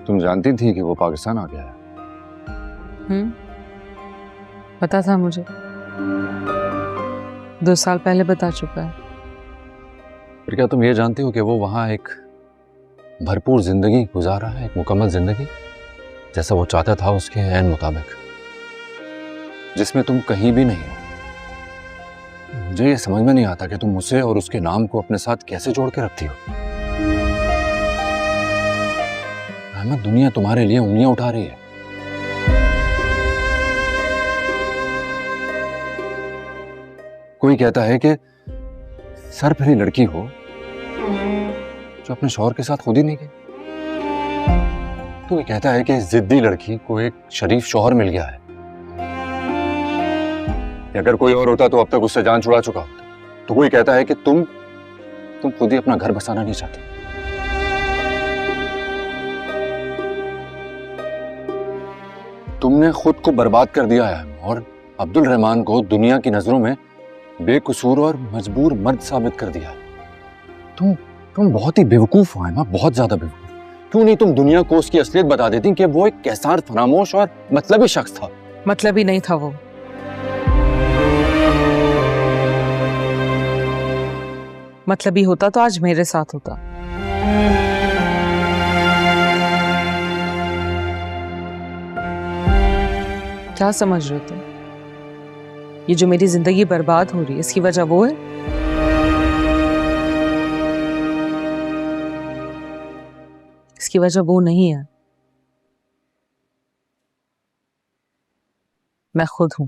तुम जानती थी कि वो पाकिस्तान आ गया है? पता था मुझे, 2 साल पहले बता चुका है। फिर क्या तुम ये जानती हो कि वो वहां एक भरपूर जिंदगी गुजार रहा है, एक मुकम्मल जिंदगी, जैसा वो चाहता था उसके ऐन मुताबिक, जिसमें तुम कहीं भी नहीं हो? मुझे ये समझ में नहीं आता कि तुम उसे और उसके नाम को अपने साथ कैसे जोड़ के रखती हो। अहमद, दुनिया तुम्हारे लिए उंगलियां उठा रही है। कोई कहता है कि सरफिरी लड़की हो जो अपने शौहर के साथ खुद ही नहीं गई। तो कोई कहता है कि जिद्दी लड़की को एक शरीफ शौहर मिल गया है। अगर कोई और होता तो अब तक उससे जान छुड़ा चुका होता। तो कोई कहता है कि तुम खुद ही अपना घर बसाना नहीं चाहती। तुमने खुद को बर्बाद कर दिया है और अब्दुल रहमान को दुनिया की नजरों में बेकसूर और मजबूर मर्द साबित कर दिया है। तुम बहुत ही बेवकूफ हो ना, बहुत ज्यादा बेवकूफ। क्यों नहीं तुम दुनिया को उसकी असलियत बता देती कि वो एक कैसार, फरामोश और मतलबी शख्स था। मतलबी नहीं था वो। मतलबी होता तो आज मेरे साथ होता। क्या समझ रहे हो तुम? ये जो मेरी जिंदगी बर्बाद हो रही है, इसकी वजह वो है? इसकी वजह वो नहीं है, मैं खुद हूं।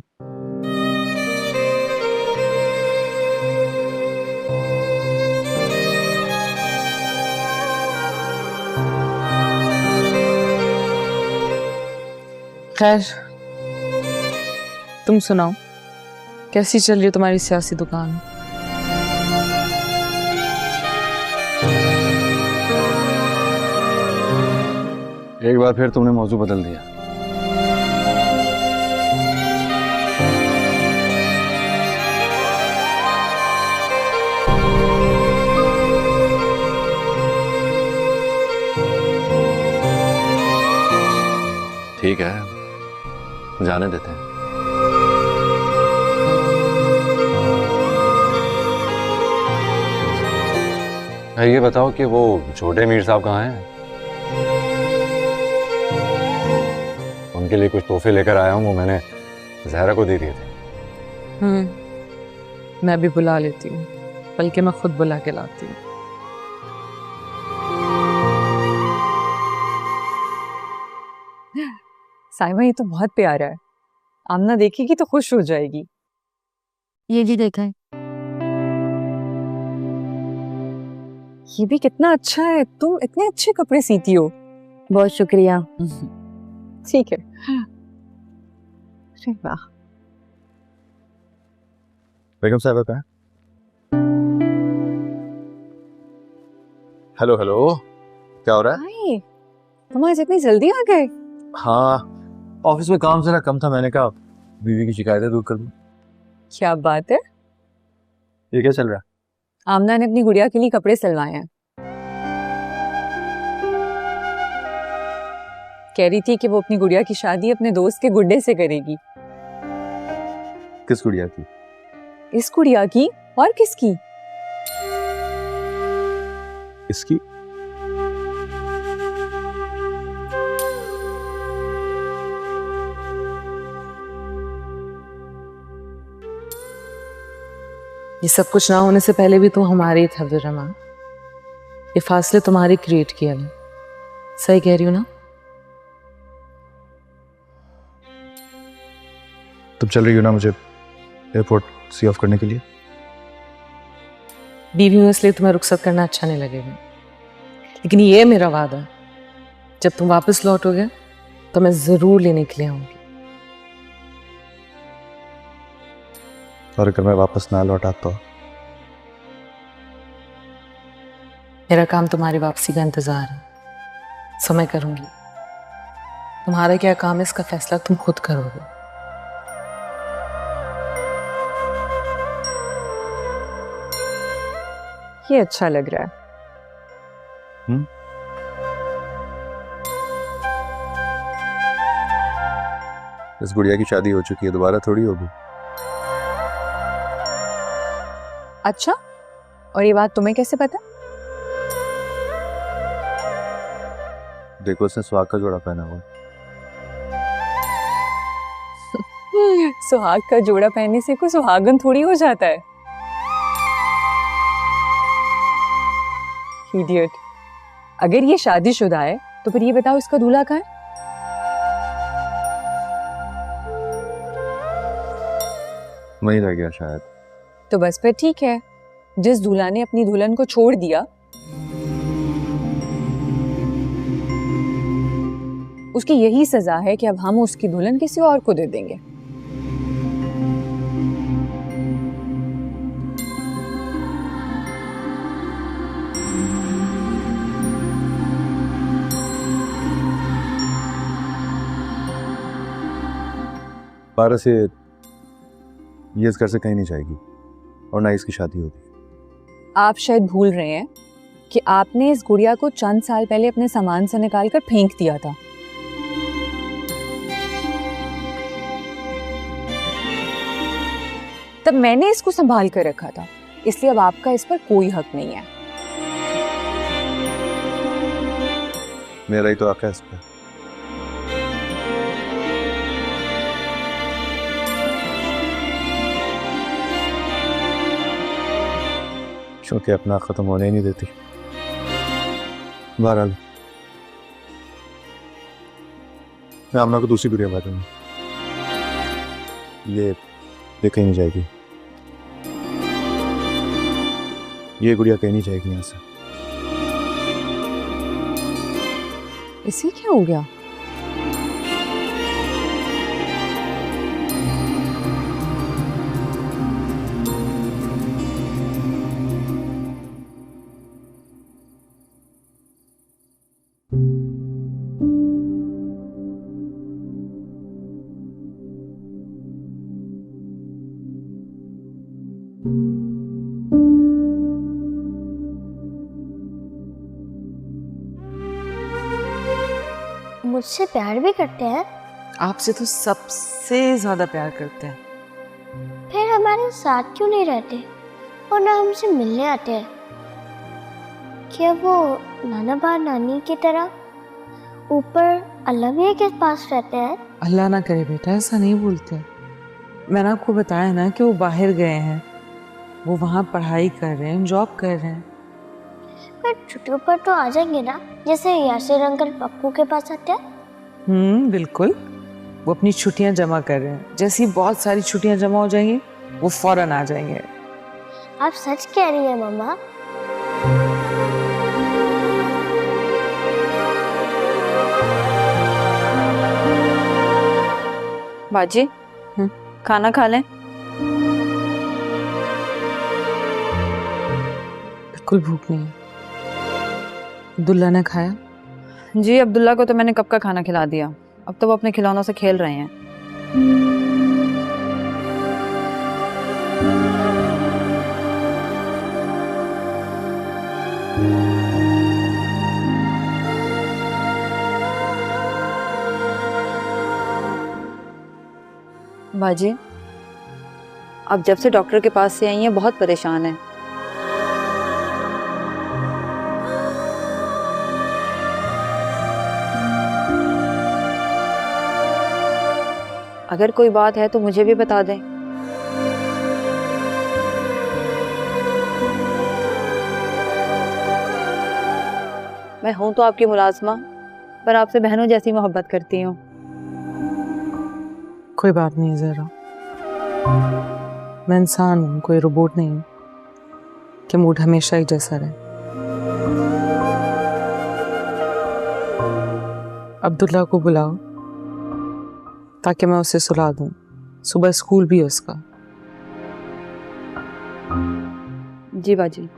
खैर, तुम सुनाओ, कैसी चल रही है तुम्हारी सियासी दुकान? एक बार फिर तुमने मौजू बदल दिया। ठीक है, जाने देते हैं। ये बताओ कि वो छोटे मीर साहब कहाँ हैं? उनके लिए कुछ तोहफे लेकर आया हूँ, वो मैंने जहरा को दे दिए थे। मैं भी बुला लेती हूँ, बल्कि मैं खुद बुला के लाती हूँ। साइमा, ये तो बहुत प्यारा है। आमना देखेगी तो खुश हो जाएगी। ये भी देखा है। ये भी कितना अच्छा है। तुम इतने अच्छे कपड़े सीती हो। बहुत शुक्रिया। ठीक है। अरे वाह। बेगम साहब कहाँ? हेलो हेलो, क्या हो रहा है? हाय, तुम आज इतनी जल्दी आ गए? हाँ, ऑफिस में काम जरा कम था, मैंने कहा बीवी की शिकायतें दूर कर दूं। क्या बात है। ये क्या चल रहा है? आमना ने अपनी गुड़िया के लिए कपड़े सिलवाए हैं। कह रही थी कि वो अपनी गुड़िया की शादी अपने दोस्त के गुड्डे से करेगी। किस गुड़िया की? इस गुड़िया की, और किसकी? इसकी। ये सब कुछ ना होने से पहले भी तुम हमारे ही थे अब्दुल रहमान। ये फासले तुम्हारे क्रिएट किया है। सही कह रही हो ना? तुम चल रही हो ना मुझे एयरपोर्ट सी ऑफ करने के लिए? बीवी हूं इसलिए तुम्हें रुखसत करना अच्छा नहीं लगेगा, लेकिन ये मेरा वादा है, जब तुम वापस लौटोगे तो मैं जरूर लेने के लिए आऊंगी। और अगर मैं वापस ना लौटा तो? मेरा काम तुम्हारी वापसी का इंतजार है, समय करूंगी। तुम्हारा क्या काम है इसका फैसला तुम खुद करोगे। ये अच्छा लग रहा है। इस गुड़िया की शादी हो चुकी है, दोबारा थोड़ी होगी। अच्छा, और ये बात तुम्हें कैसे पता? देखो उसने सुहाग का जोड़ा पहना हुआ है। सुहाग का जोड़ा पहनने से कोई सुहागन थोड़ी हो जाता है। इडियट। अगर ये शादीशुदा है तो फिर ये बताओ इसका दूल्हा कहाँ है? वहीं रह गया शायद। तो बस फिर ठीक है, जिस दूल्हा ने अपनी दुल्हन को छोड़ दिया उसकी यही सजा है कि अब हम उसकी दुल्हन किसी और को दे देंगे। पारस ये इस घर से कहीं नहीं जाएगी और ना इसकी शादी होगी। आप शायद भूल रहे हैं कि आपने इस गुड़िया को चंद साल पहले अपने सामान से निकालकर फेंक दिया था। तब मैंने इसको संभाल कर रखा था, इसलिए अब आपका इस पर कोई हक नहीं है। मेरा ही तो हक है इस पर। क्योंकि अपना खत्म होने ही नहीं देती। बहरहाल मैं आमना को दूसरी गुड़िया बांटूंगा। ये कहीं नहीं जाएगी, ये गुड़िया कहीं नहीं जाएगी यहाँ से। इसे क्या हो गया? मुझसे प्यार भी करते हैं? आपसे तो सबसे ज्यादा प्यार करते हैं। फिर हमारे साथ क्यों नहीं रहते और ना हमसे मिलने आते हैं? क्या वो नाना बा नानी की तरह ऊपर अल्लाह भी के पास रहते हैं? अल्लाह ना करे बेटा, ऐसा नहीं बोलते। मैंने आपको बताया ना कि वो बाहर गए हैं, वो वहाँ पढ़ाई कर रहे हैं, जॉब कर रहे हैं। पर छुट्टियों पर तो आ जाएंगे ना, जैसे यासिर अंकल पप्पू के पास आते हैं। बिल्कुल। वो अपनी छुट्टियां जमा कर रहे हैं, जैसी बहुत सारी छुट्टियां जमा हो जाएंगी वो फौरन आ जाएंगे। आप सच कह रही हैं मम्मा? बाजी खाना खा लें। बिल्कुल भूख नहीं है। अब्दुल्ला ने खाया? जी अब्दुल्ला को तो मैंने कब का खाना खिला दिया, अब तो वो अपने खिलौनों से खेल रहे हैं। बाजी अब जब से डॉक्टर के पास से आई हैं बहुत परेशान है। अगर कोई बात है तो मुझे भी बता दें। मैं हूं तो आपकी मुलाजमा, पर आपसे बहनों जैसी मोहब्बत करती हूँ। कोई बात नहीं जरा, मैं इंसान हूँ, कोई रोबोट नहीं हूँ कि मूड हमेशा एक जैसा रहे। अब्दुल्ला को बुलाओ ताकि मैं उसे सुला दूं, सुबह स्कूल भी है उसका। जी बाजी।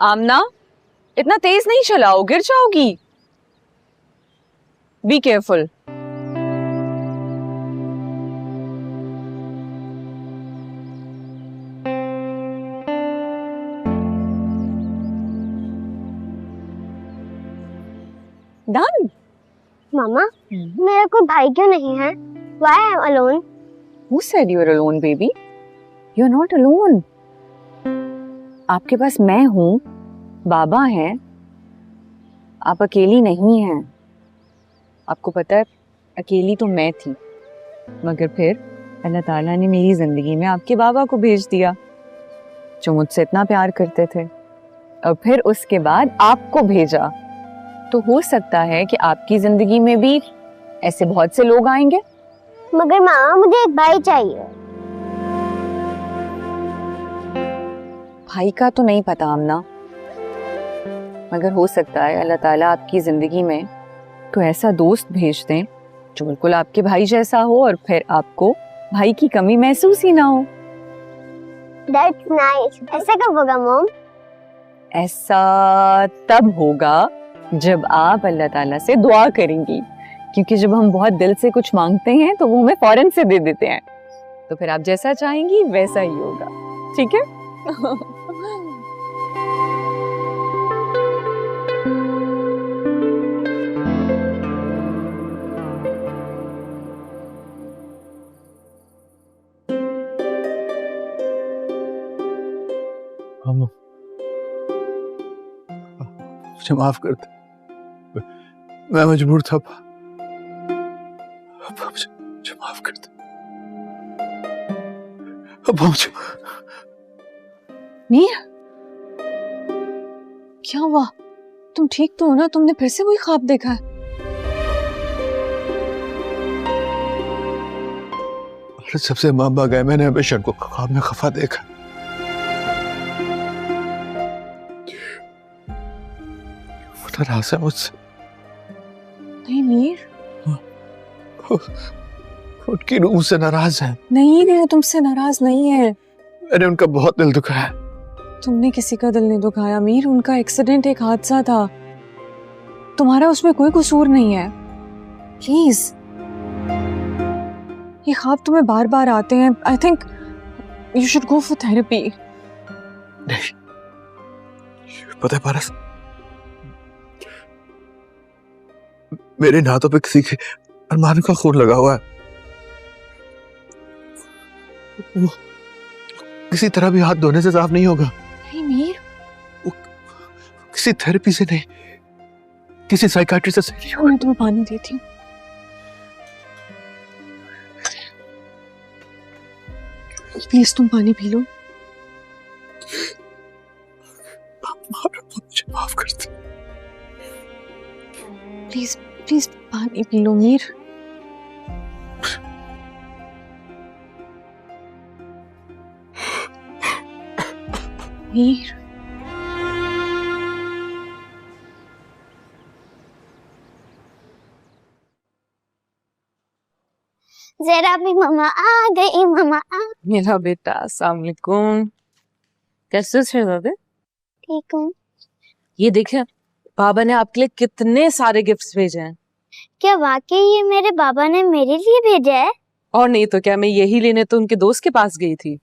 आमना, इतना तेज नहीं चलाओ, गिर जाओगी। Be careful. डन। मामा, मेरा कोई भाई क्यों नहीं है? Why I am alone? Who said you are alone, baby? You are not alone. आपके पास मैं हूँ, बाबा हैं, आप अकेली नहीं हैं। आपको पता है, अकेली तो मैं थी, मगर फिर अल्लाह ताला ने मेरी जिंदगी में आपके बाबा को भेज दिया, जो मुझसे इतना प्यार करते थे, और फिर उसके बाद आपको भेजा। तो हो सकता है कि आपकी जिंदगी में भी ऐसे बहुत से लोग आएंगे। मगर मामा, मुझे एक भाई चाहिए। भाई का तो नहीं पता आमना, मगर हो सकता है अल्लाह ताला आपकी जिंदगी में कोई ऐसा दोस्त भेज दें जो बिल्कुल आपके भाई जैसा हो, और फिर आपको भाई की कमी महसूस ही ना हो। That's nice. ऐसा कब होगा मॉम? ऐसा तब होगा जब आप अल्लाह ताला से दुआ करेंगी, क्योंकि जब हम बहुत दिल से कुछ मांगते हैं तो वो हमें फौरन से दे देते हैं। तो फिर आप जैसा चाहेंगी वैसा ही होगा, ठीक है? मुझे माफ कर दे, मैं मजबूर था। मुझे माफ कर दे। मुझे मीर, क्या हुआ? तुम ठीक तो हो ना? तुमने फिर से वही ख्वाब देखा है? जब से मामा गए मैंने हमेशा उनको ख्वाब में खफा देखा। वो नाराज है मुझसे। नहीं मीर, उनकी रूह से नाराज है। नहीं नहीं, तुमसे नाराज नहीं है। मैंने उनका बहुत दिल दुखाया। तुमने किसी का दिल नहीं दुखाया मीर, उनका एक्सीडेंट एक हादसा था, तुम्हारा उसमें कोई कसूर नहीं है। प्लीज, ये ख्वाब तुम्हें बार बार आते हैं। I think you should go for therapy. नहीं, पता है पारस, मेरे हाथों पे किसी के अरमान का खून लगा हुआ है। वो किसी तरह भी हाथ धोने से साफ नहीं होगा। नहीं मीर, वो किसी थेरेपी से नहीं, किसी साइकाट्री से नहीं होगा। मैं तुम्हें पानी देती हूँ। प्लीज तुम पानी पी लो। मुझे माफ कर दे। प्लीज प्लीज पानी पी लो मीर। मीर, जरा भी मामा आ गई, मामा आ। मेरा बेटा, अस्सलाम वालेकुम। कैसे हो शहजादे? ठीक हूँ। ये देखिए, बाबा ने आपके लिए कितने सारे गिफ्ट्स भेजे हैं। क्या वाकई ये मेरे बाबा ने मेरे लिए भेजा है? और नहीं तो क्या, मैं यही लेने तो उनके दोस्त के पास गई थी।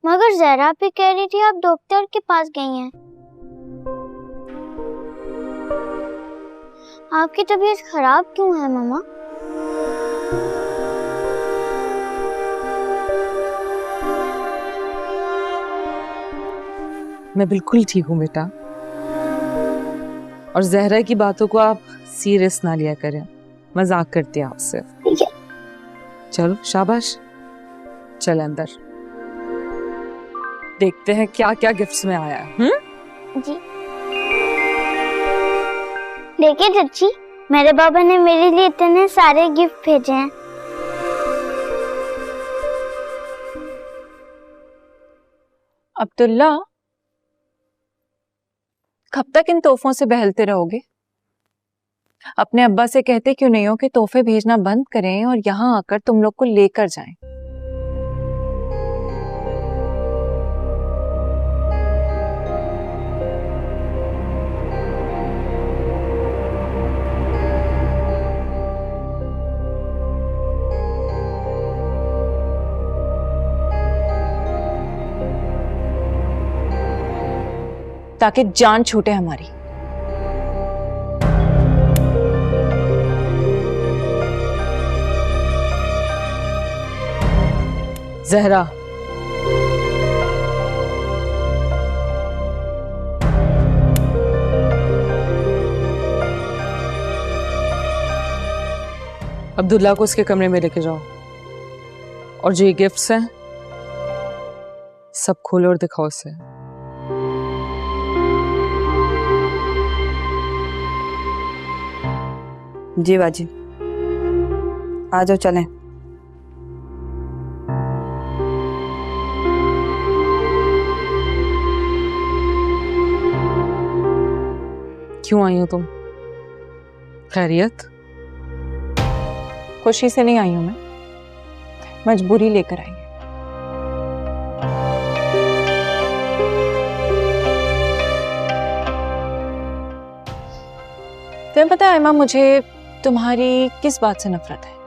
मगर जरा भी कह रही थी आप डॉक्टर के पास गई हैं। आपकी तबीयत खराब क्यों है मामा? मैं बिल्कुल ठीक हूँ बेटा, और जहरा की बातों को आप सीरियस ना लिया करें, मजाक करते हैं आपसे। चलो शाबाश, चल अंदर देखते हैं क्या क्या गिफ्ट्स में आया है। जी देखिए चाची, मेरे बाबा ने मेरे लिए इतने सारे गिफ्ट भेजे हैं। अब्दुल्ला, कब तक इन तोहफों से बहलते रहोगे? अपने अब्बा से कहते क्यों नहीं हो कि तोहफे भेजना बंद करें और यहाँ आकर तुम लोग को लेकर जाएं? ताकि जान छूटे हमारी। जहरा, अब्दुल्ला को उसके कमरे में लेके जाओ और जो ये गिफ्ट्स हैं सब खोलो और दिखाओ उसे। जी बाजी, आ जाओ चलें। क्यों आई हो तुम? खैरियत? खुशी से नहीं आई हूं मैं, मजबूरी लेकर आई हूं। तुम्हें पता है अम्मा, मुझे तुम्हारी किस बात से नफरत है?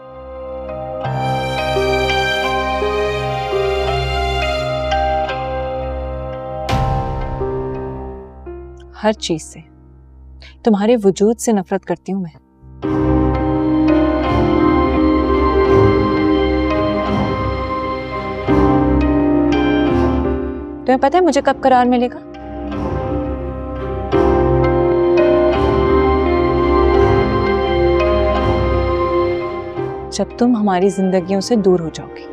हर चीज से, तुम्हारे वजूद से नफरत करती हूं मैं। तुम्हें पता है मुझे कब करार मिलेगा? जब तुम हमारी जिंदगियों से दूर हो जाओगी।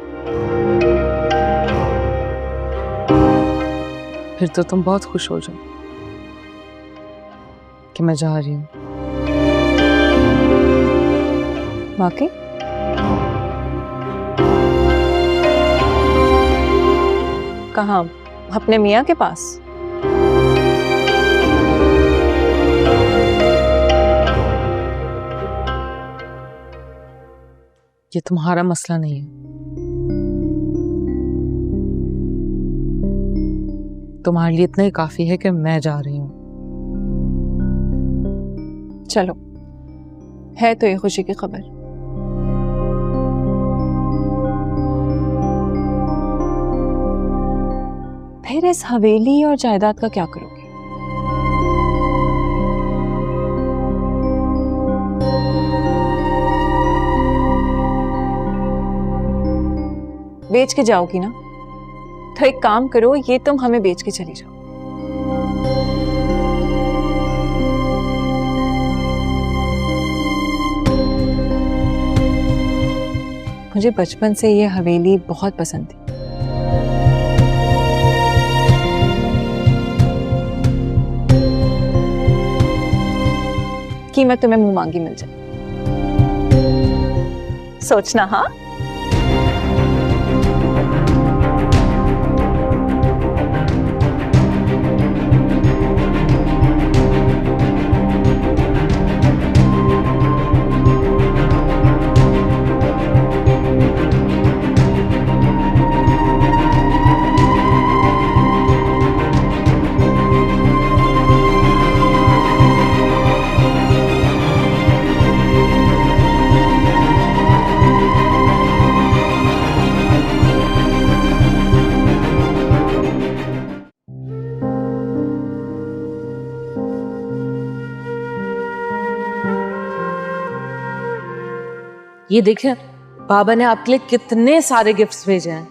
फिर तो तुम बहुत खुश हो जाओ कि मैं जा रही हूं। वाकई? कहाँ? अपने मियाँ के पास? ये तुम्हारा मसला नहीं है। तुम्हारे लिए इतना ही काफी है कि मैं जा रही हूं। चलो, है तो ये खुशी की खबर। फिर इस हवेली और जायदाद का क्या करोगे? बेच के जाओगी ना? तो एक काम करो, ये तुम हमें बेच के चली जाओ। मुझे बचपन से ये हवेली बहुत पसंद थी। कीमत तुम्हें मुंह मांगी मिल जाए। सोचना। हाँ, ये देखिए, बाबा ने आपके लिए कितने सारे गिफ्ट्स भेजे हैं।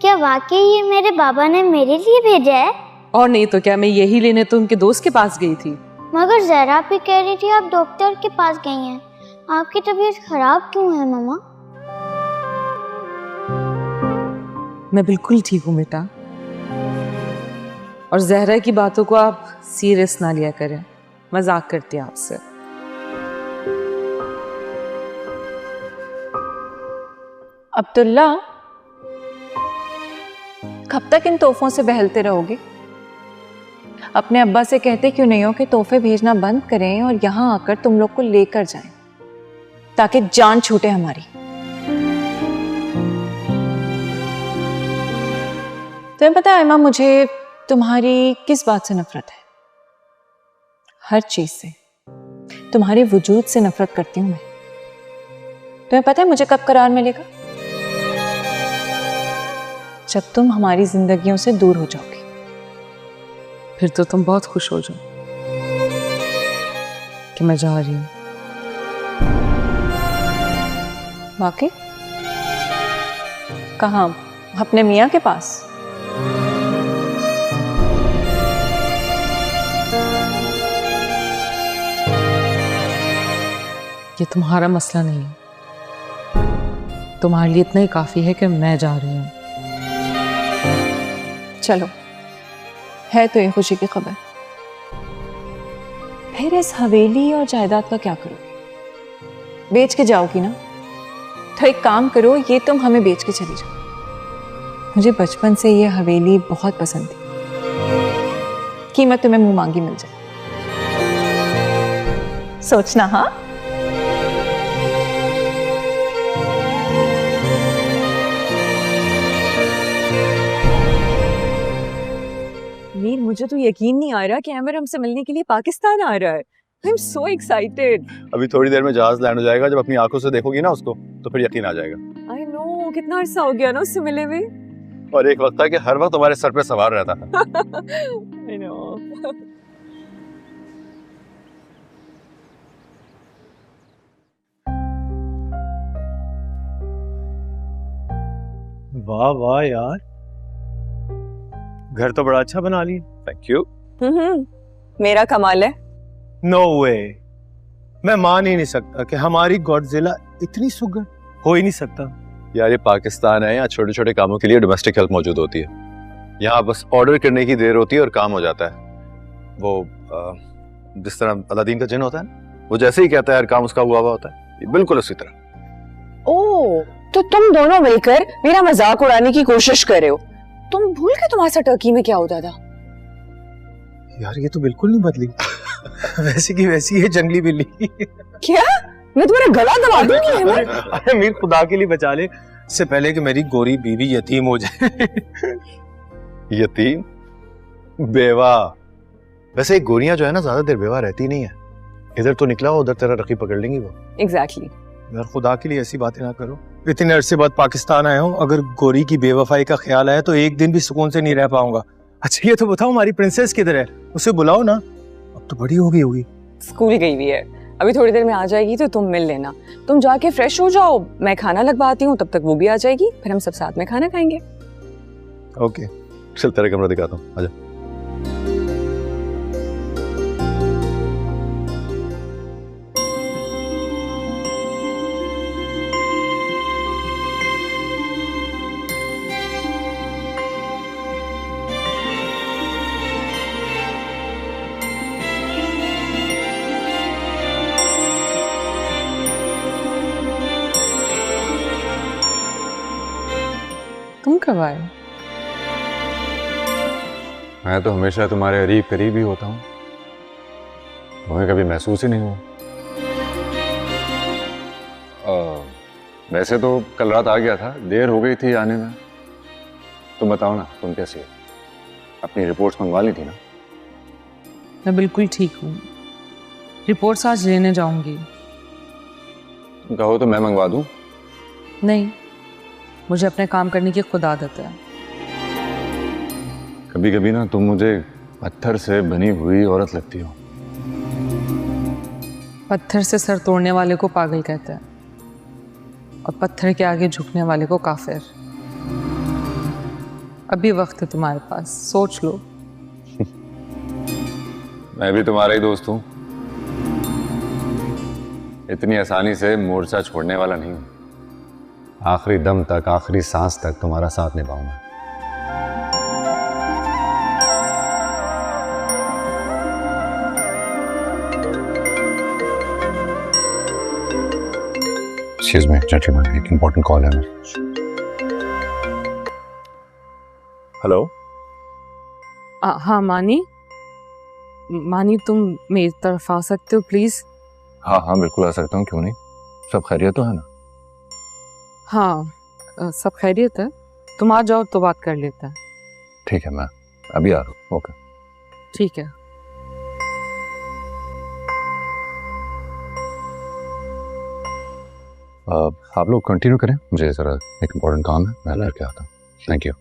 क्या वाकई ये मेरे बाबा ने मेरे लिए भेजा है? और नहीं तो क्या, मैं यही लेने तो उनके दोस्त के पास गई थी। मगर जरा भी कह रही थी आप डॉक्टर के पास गई हैं। आपकी तबीयत खराब क्यों है मामा? मैं बिल्कुल ठीक हूँ बेटा। और जहरा की बातों को आप सीरियस ना लिया करें, मजाक करती है आपसे। अब्दुल्ला, कब तक इन तोहफों से बहलते रहोगे? अपने अब्बा से कहते क्यों नहीं हो कि तोहफे भेजना बंद करें और यहां आकर तुम लोग को लेकर जाएं, ताकि जान छूटे हमारी। तुम्हें पता है मां, मुझे तुम्हारी किस बात से नफरत है? हर चीज से, तुम्हारे वजूद से नफरत करती हूं मैं। तुम्हें पता है मुझे कब करार मिलेगा? जब तुम हमारी जिंदगियों से दूर हो जाओगे। फिर तो तुम बहुत खुश हो जाओ कि मैं जा रही हूँ। वाकई? कहाँ? अपने मियाँ के पास? ये तुम्हारा मसला नहीं है, तुम्हारे लिए इतना ही काफी है कि मैं जा रही हूँ। चलो, है तो ये खुशी की खबर। फिर इस हवेली और जायदाद का क्या करोगे? बेच के जाओगी ना? तो एक काम करो, ये तुम हमें बेच के चली जाओ। मुझे बचपन से ये हवेली बहुत पसंद थी, कीमत तुम्हें मुंह मांगी मिल जाए। सोचना। हाँ, मीर, मुझे तो यकीन नहीं आ रहा कि अमर हमसे मिलने के लिए पाकिस्तान आ रहा है। I am so excited. अभी थोड़ी देर में जहाज लैंड हो जाएगा, जब अपनी आंखों से देखोगी ना उसको तो फिर यकीन आ जाएगा। आई नो, कितना अरसा हो गया ना उससे मिले हुए। और एक वक्त था कि हर वक्त तुम्हारे सर पे सवार रहता था। I know. वाह वाह यार, घर तो बड़ा अच्छा बना लिया। Thank you. मेरा कमाल है। नो वे, मैं मान ही नहीं सकता कि हमारी गॉडजिला इतनी सुगर हो ही नहीं सकता। यार ये पाकिस्तान है, यहाँ छोटे छोटे कामों के लिए डोमेस्टिक हेल्प मौजूद होती है। यहाँ बस ऑर्डर करने की देर होती है और काम हो जाता है। वो जिस तरह अलादीन का जिन होता है ना, वो जैसे ही कहता है हर काम उसका हुआ हुआ होता है, ये बिल्कुल उसी तरह। ओह, तो तुम दोनों मिलकर मेरा मजाक उड़ाने की कोशिश कर रहे हो। तुम भूल गए तुम्हारे साथ टर्की में क्या होता था? यार ये तो बिल्कुल नहीं बदली। वैसी की वैसी है, जंगली बिल्ली। क्या? मैं तुम्हारा गला दबा दूंगी अहमद। अरे मीर, खुदा के लिए बचा ले, इससे पहले कि मेरी गोरी बीवी यतीम हो जाए। यतीम? बेवा? वैसे गोरियां जो है ना ज्यादा देर बेवा रहती नहीं है। इधर तो निकला हो, उधर तेरा रखी पकड़ लेंगी वो। एग्जैक्टली। यार खुदा के लिए ऐसी बातें ना करो। इतने अरसे बाद पाकिस्तान आया हूँ, अगर गोरी की बेवफाई का ख्याल आया तो एक दिन भी सुकून से नहीं रह पाऊंगा। अच्छा ये तो बताओ, हमारी प्रिंसेस किधर है? उसे बुलाओ ना, अब तो बड़ी हो गई होगी। स्कूल गई हुई है, अभी थोड़ी देर में आ जाएगी, तो तुम मिल लेना। तुम जाके फ्रेश हो जाओ, मैं खाना लगवाती हूँ, तब तक वो भी आ जाएगी, फिर हम सब साथ में खाना खाएंगे। ओके, चल तेरा कमरा दिखाता हूँ, आजा। तुम कब आए? मैं तो हमेशा तुम्हारे करीब करीब ही होता हूँ, तुम्हें कभी महसूस ही नहीं हुआ। वैसे तो कल रात आ गया था, देर हो गई थी आने में। तुम बताओ ना, तुम कैसी हो? अपनी रिपोर्ट्स मंगवा ली थी ना? मैं बिल्कुल ठीक हूँ, रिपोर्ट्स आज लेने जाऊंगी। तुम कहो तो मैं मंगवा दूँ? नहीं, मुझे अपने काम करने की खुद आदत है। कभी कभी ना तुम मुझे पत्थर से बनी हुई औरत लगती हो। पत्थर से सर तोड़ने वाले को पागल कहते हैं और पत्थर के आगे झुकने वाले को काफिर। अभी वक्त है तुम्हारे पास, सोच लो। मैं भी तुम्हारा ही दोस्त हूँ, इतनी आसानी से मोर्चा छोड़ने वाला नहीं हूँ। आखिरी दम तक, आखिरी सांस तक तुम्हारा साथ निभाऊंगा। Excuse me, gentlemen, एक important call है। हेलो। हाँ मानी, तुम मेरी तरफ आ सकते हो प्लीज? हाँ हाँ बिल्कुल आ सकता हूँ, क्यों नहीं। सब खैरियत तो है ना? हाँ सब खैरियत है, तुम आ जाओ तो बात कर लेते हैं। ठीक है, मैं अभी आ रहा हूँ। ओके ठीक है। आप लोग कंटिन्यू करें, मुझे ज़रा एक इम्पोर्टेंट काम है, मैं लड़के आता हूँ। Thank you.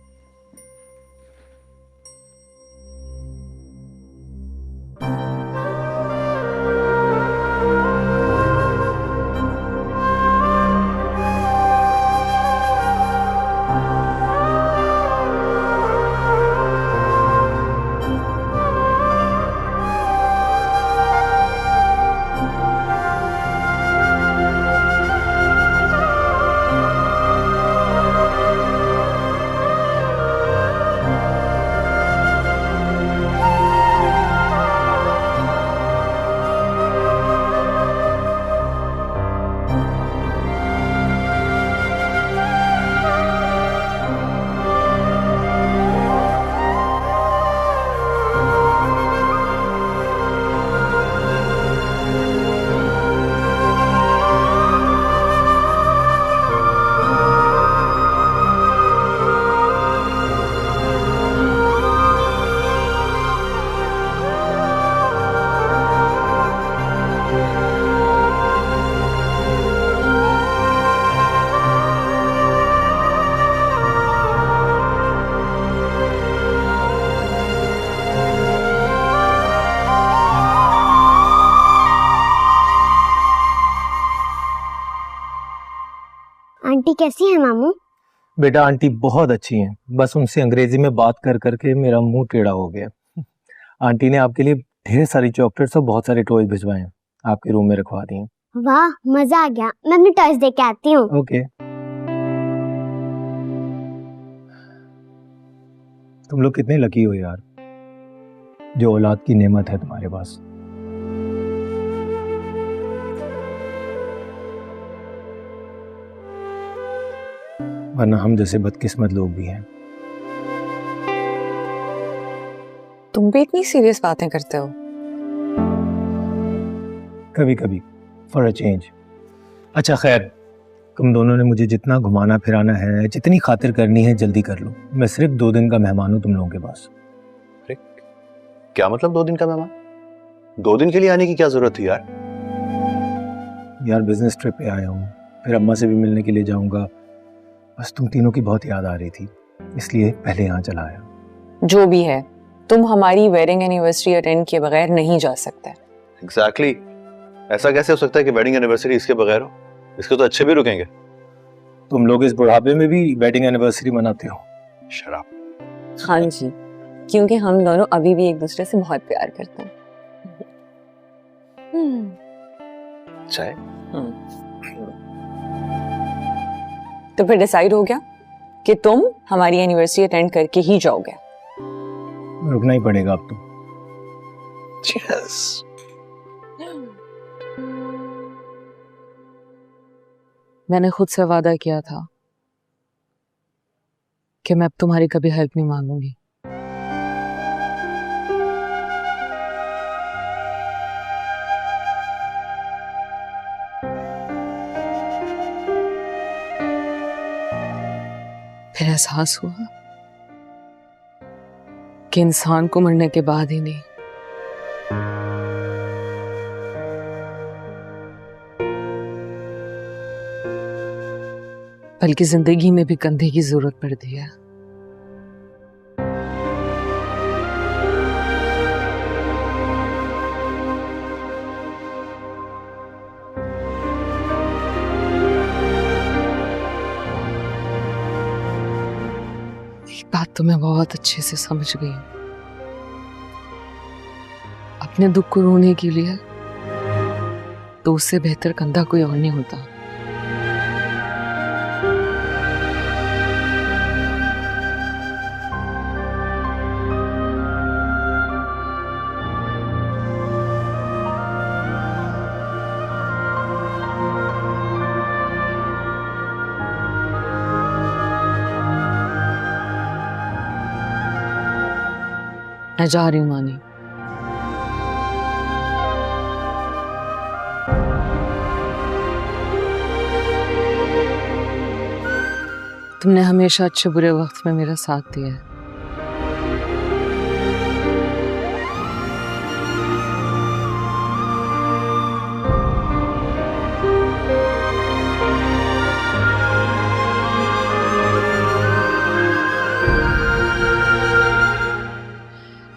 कैसी है मामू? बेटा आंटी बहुत अच्छी हैं, बस उनसे अंग्रेजी में बात कर करके मेरा मुंह टेढ़ा हो गया। आंटी ने आपके लिए ढेर सारी चॉकलेट्स और बहुत सारे टॉयज भिजवाए हैं, आपके रूम में रखवा दिए। वाह, मजा आ गया। मैं अपने टॉयज देके आती हूँ। ओके। तुम लोग कितने लकी हो यार, जो औलाद की नेमत है तुम्हारे पास। वरना हम जैसे बदकिस्मत लोग भी हैं। तुम भी इतनी सीरियस बातें करते हो? कभी कभी, फॉर अ चेंज। अच्छा खैर, तुम दोनों ने मुझे जितना घुमाना फिराना है, जितनी खातिर करनी है, जल्दी कर लो। मैं सिर्फ 2 दिन का मेहमान हूँ तुम लोगों के पास। अरे क्या मतलब 2 दिन का मेहमान? 2 दिन के लिए आने की क्या जरूरत थी यार? यार बिजनेस ट्रिप पे आया हूँ, फिर अम्मा से भी मिलने के लिए जाऊंगा। बस तुम तीनों की बहुत याद आ रही थी, इसलिए पहले यहाँ चला आया। जो भी है, तुम हमारी वेडिंग एनिवर्सरी अटेंड किए बगैर नहीं जा सकते। एग्जैक्टली ऐसा कैसे हो सकता है कि वेडिंग एनिवर्सरी इसके बगैर हो? इसके तो अच्छे भी रुकेंगे। तुम लोग इस बुढ़ापे में भी वेडिंग एनिवर्सरी मनाते हो? शराब। हाँ जी, क्योंकि हम दोनों अभी भी एक दूसरे से बहुत प्यार करते हैं। चाय? तो फिर डिसाइड हो गया कि तुम हमारी एनिवर्सरी अटेंड करके ही जाओगे। रुकना ही पड़ेगा अब तो। Cheers. मैंने खुद से वादा किया था कि मैं अब तुम्हारी कभी हेल्प नहीं मांगूंगी। फिर एहसास हुआ कि इंसान को मरने के बाद ही नहीं, बल्कि जिंदगी में भी कंधे की जरूरत पड़ती है। एक बात तो मैं बहुत अच्छे से समझ गई हूं, अपने दुख को रोने के लिए तो उससे बेहतर कंधा कोई और नहीं होता। मैं जा रही हूं मानी। तुमने हमेशा अच्छे बुरे वक्त में मेरा साथ दिया है।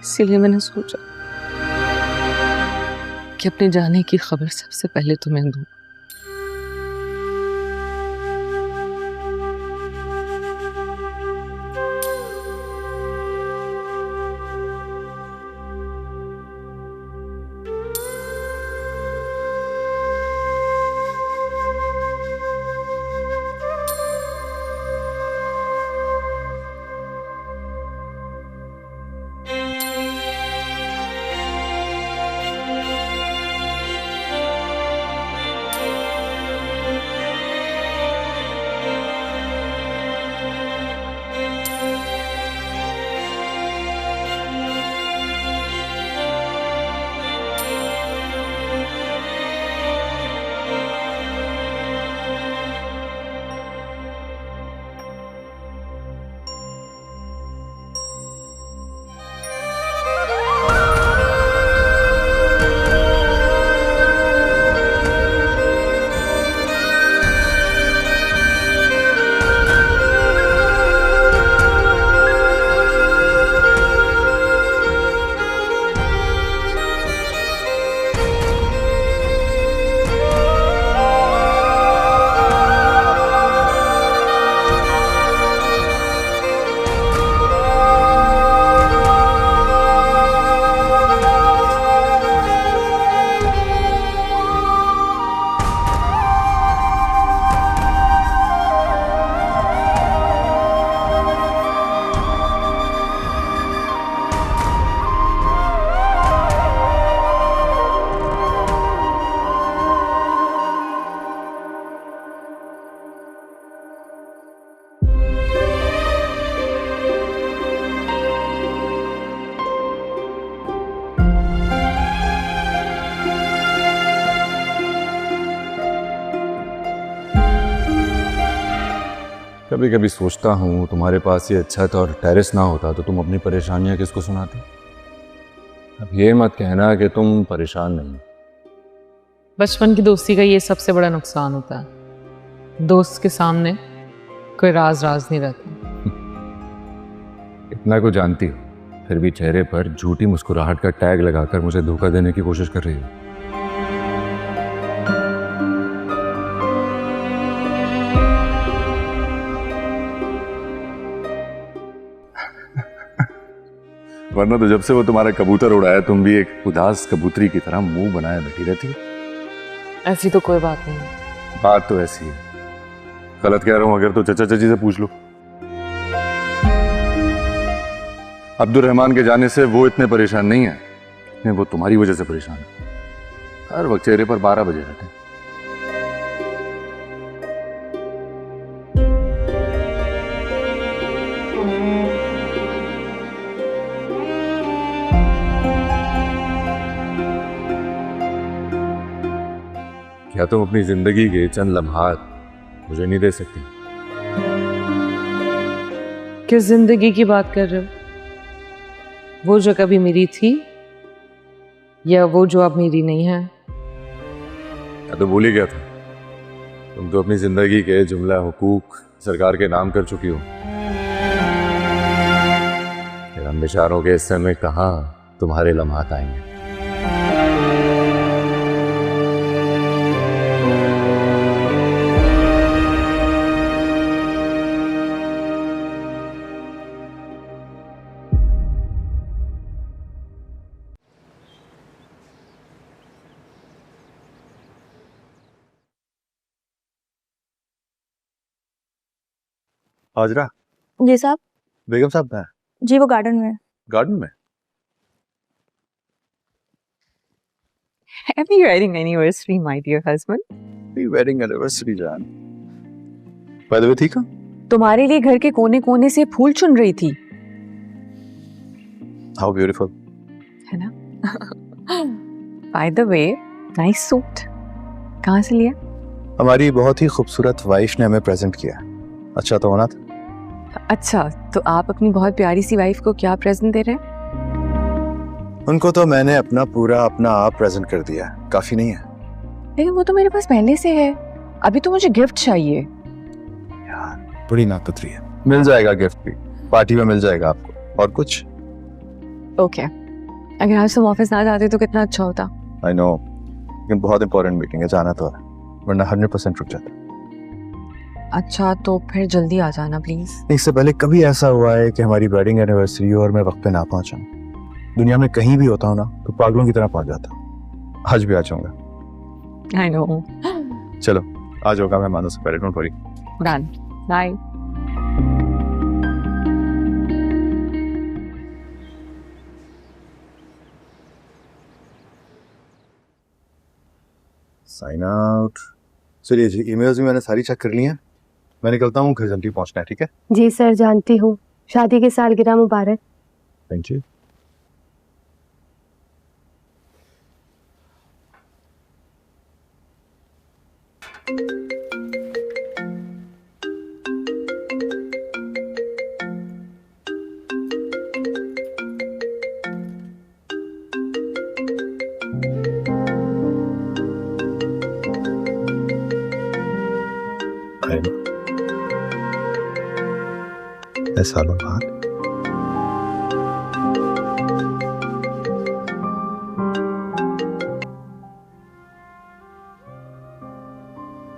इसीलिए मैंने सोचा कि अपने जाने की खबर सबसे पहले तुम्हें दूं। कभी कभी सोचता हूँ तुम्हारे पास ये छत और टेरेस ना होता तो तुम अपनी परेशानियां किसको सुनाते। अब ये मत कहना कि तुम परेशान नहीं। बचपन की दोस्ती का ये सबसे बड़ा नुकसान होता है, दोस्त के सामने कोई राज नहीं रहता। इतना को जानती हो, फिर भी चेहरे पर झूठी मुस्कुराहट का टैग लगाकर मुझे धोखा देने की कोशिश कर रही हो। वरना तो जब से वो तुम्हारा कबूतर उड़ाया तुम भी एक उदास कबूतरी की तरह मुंह बनाए बैठी रहती हो। ऐसी तो कोई बात नहीं है। बात तो ऐसी है। गलत कह रहा हूं अगर तो चचा चाची से पूछ लो। अब्दुल रहमान के जाने से वो इतने परेशान नहीं है, वो तुम्हारी वजह से परेशान है। हर वक्त चेहरे पर 12 बजे रहते हैं। क्या तुम अपनी जिंदगी के चंद लम्हात मुझे नहीं दे सकती? किस जिंदगी की बात कर रहे हो? वो जो कभी मेरी थी या वो जो अब मेरी नहीं है? मैं तो भूल ही गया था। तुम तो अपनी जिंदगी के जुमला हुकूक सरकार के नाम कर चुकी हो। फिर हम बेचारों के हिस्से में कहाँ तुम्हारे लम्हात आएंगे? हाजरा, जी साहब। बेगम साहब कहाँ है? जी वो गार्डन में। गार्डन में? Happy wedding anniversary, my dear husband. Happy wedding anniversary, जान। By the way, ठीक है? तुम्हारे लिए घर के कोने कोने से फूल चुन रही थी। How beautiful. है ना? By the way, nice suit. कहाँ से लिया? हमारी बहुत ही खूबसूरत वाइफ ने हमें प्रेजेंट किया। अच्छा तो होना था। अच्छा, तो आप अपनी बहुत प्यारी सी वाइफ को क्या प्रेजेंट दे रहे हैं? उनको तो मैंने अपना आप प्रेजेंट कर दिया, काफी नहीं है? लेकिन वो तो मेरे पास पहले से है। अभी तो मुझे गिफ्ट चाहिए। यार बड़ी नाकतरी है। मिल जाएगा गिफ्ट भी, पार्टी में मिल जाएगा आपको। और कुछ? ओके, अगर आज तुम ऑफिस ना जाते तो कितना अच्छा होता। आई नो, लेकिन बहुत इंपॉर्टेंट मीटिंग है, जाना तो है, वरना 100% रुक जाता। अच्छा तो फिर जल्दी आ जाना प्लीज। इससे पहले कभी ऐसा हुआ है कि हमारी वेडिंग एनिवर्सरी हो और मैं वक्त पे ना पहुंचा? दुनिया में कहीं भी होता हूँ ना तो पागलों की तरह पहुंच जाता। आज भी आ जाऊंगा। I know. चलो आज होगा मेहमानों से पहले, don't worry. Done, bye. Sign out. चलिए जी, ईमेल्स भी मैंने सारी चेक कर ली हैं। मैं निकलता हूँ, घर जल्दी पहुंचना है, ठीक है? जी सर, जानती हूँ। शादी की सालगिरह मुबारक। Thank you. सालों बाद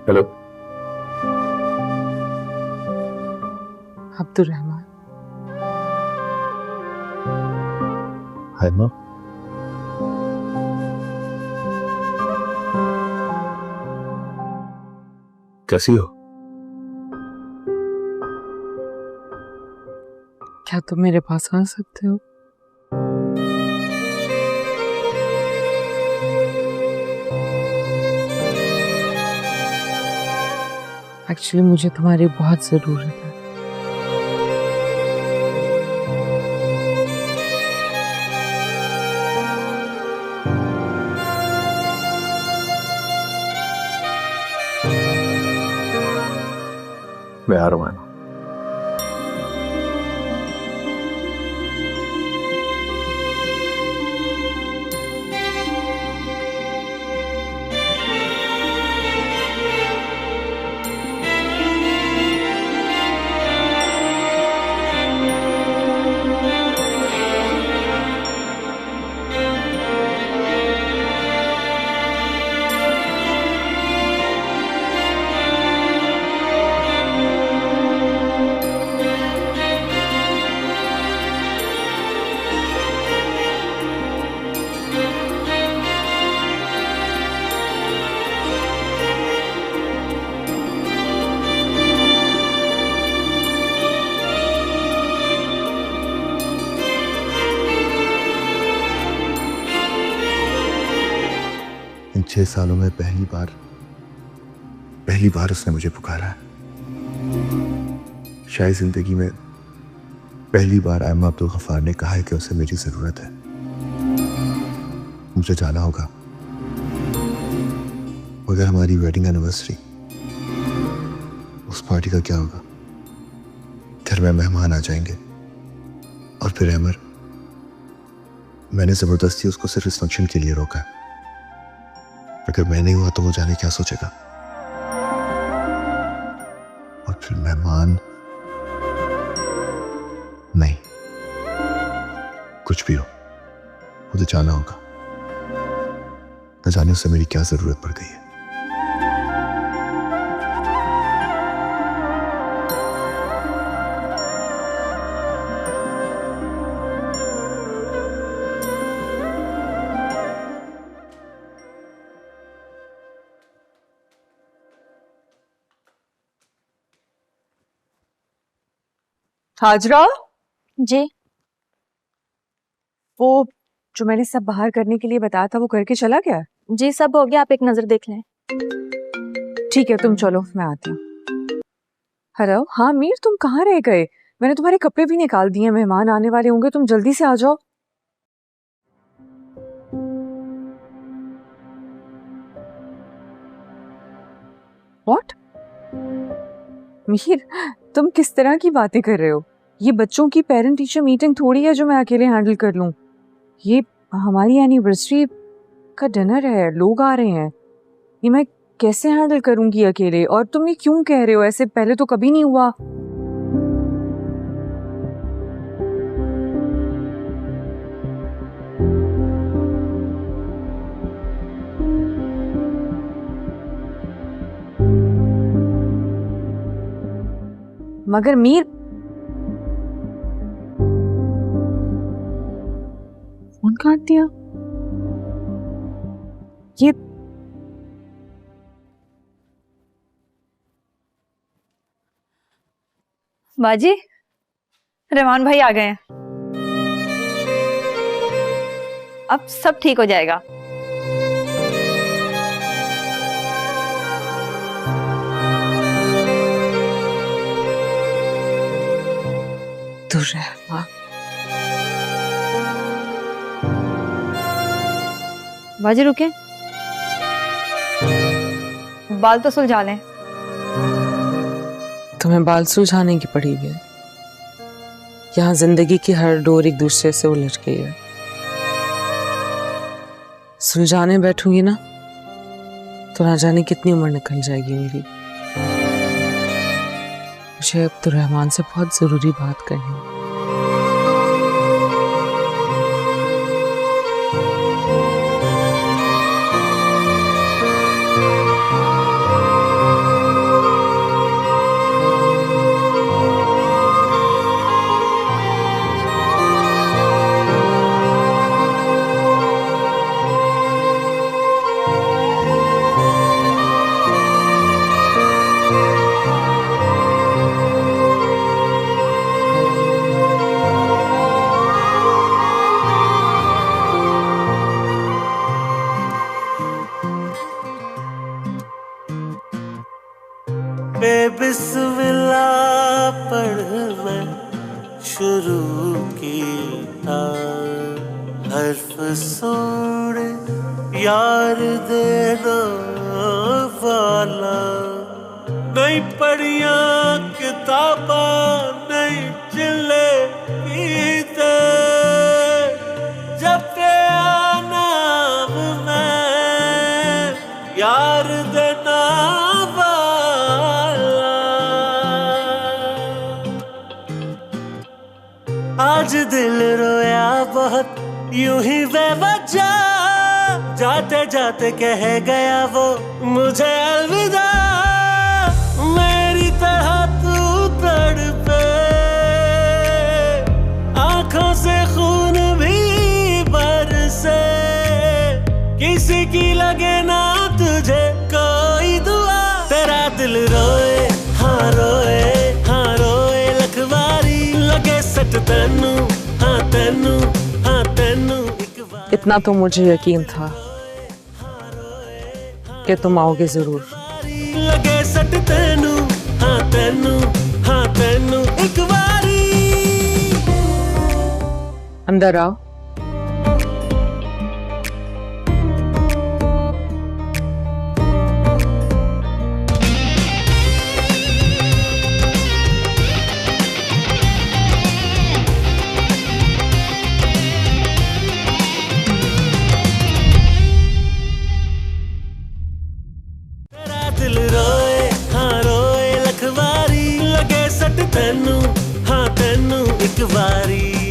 हेलो, अब्दुल रहमान। हाय माँ। कैसी हो? क्या तुम मेरे पास आ सकते हो? एक्चुअली मुझे तुम्हारी बहुत जरूरत है। मैं आ रहा हूँ। 6 सालों में पहली बार उसने मुझे पुकारा है। शायद जिंदगी में पहली बार अम्मा अब्दुल गफ्फार ने कहा है कि उसे मेरी जरूरत है। मुझे जाना होगा, मगर हमारी वेडिंग एनिवर्सरी, उस पार्टी का क्या होगा? घर में मेहमान आ जाएंगे और फिर अमर, मैंने जबरदस्ती उसको सिर्फ इस फंक्शन के लिए रोका है। अगर मैं नहीं हुआ तो वो जाने क्या सोचेगा। और फिर मेहमान नहीं, कुछ भी हो, मुझे जाना होगा। न जाने उससे मेरी क्या जरूरत पड़ गई है। हाजरा, जी वो जो मैंने सब बाहर करने के लिए बताया था वो करके चला गया? जी सब हो गया, आप एक नजर देख लें। ठीक है, तुम चलो, मैं आती हूँ। हेलो, हाँ मीर, तुम कहाँ रह गए? मैंने तुम्हारे कपड़े भी निकाल दिए, मेहमान आने वाले होंगे, तुम जल्दी से आ जाओ। व्हाट? मीर, तुम किस तरह की बातें कर रहे हो? ये बच्चों की पेरेंट टीचर मीटिंग थोड़ी है जो मैं अकेले हैंडल कर लूं। ये हमारी एनिवर्सरी का डिनर है, लोग आ रहे हैं, ये मैं कैसे हैंडल करूंगी अकेले? और तुम ये क्यों कह रहे हो? ऐसे पहले तो कभी नहीं हुआ। मगर मीर, फोन काट दिया। ये बाजी, रहमान भाई आ गए हैं। अब सब ठीक हो जाएगा। तो रहमान, बाजी रुके, बाल तो सुलझा लें। तुम्हें बाल सुलझाने की पड़ी है? यहाँ जिंदगी की हर डोर एक दूसरे से उलझ गई है। सुलझाने बैठूंगी ना तो ना जाने कितनी उम्र निकल जाएगी मेरी। मुझे अब तो रहमान से बहुत जरूरी बात करनी है। बेबिस्मिल्लाह पढ़ मैं शुरू किया, हर्फ सोड़े यार देना वाला। नहीं पढ़िया किताबा, नहीं चिल्ले पीते, जब नाम मैं यार देना आज दिल रोया बहुत यूं ही बेवजह, जाते जाते कह गया वो मुझे अलविदा। मेरी तरह तू तड़पे, आंखों से खून भी बरसे, किसी की लगे ना तुझे कोई दुआ। तेरा दिल रोए, हाँ रोए, हाँ रोए लखवारी, लगे सट तेनू, हाँ तेनू, हाँ तेनू। इतना तो मुझे यकीन था कि तुम आओगे जरूर। लगे सट तेनू, हाँ तेनू, हाँ तेनू एक बारी। अंदर आओ। दिल रोए, हाँ रोए लखवारी। लगे सट तेनू, हाँ तेनू एक बारी।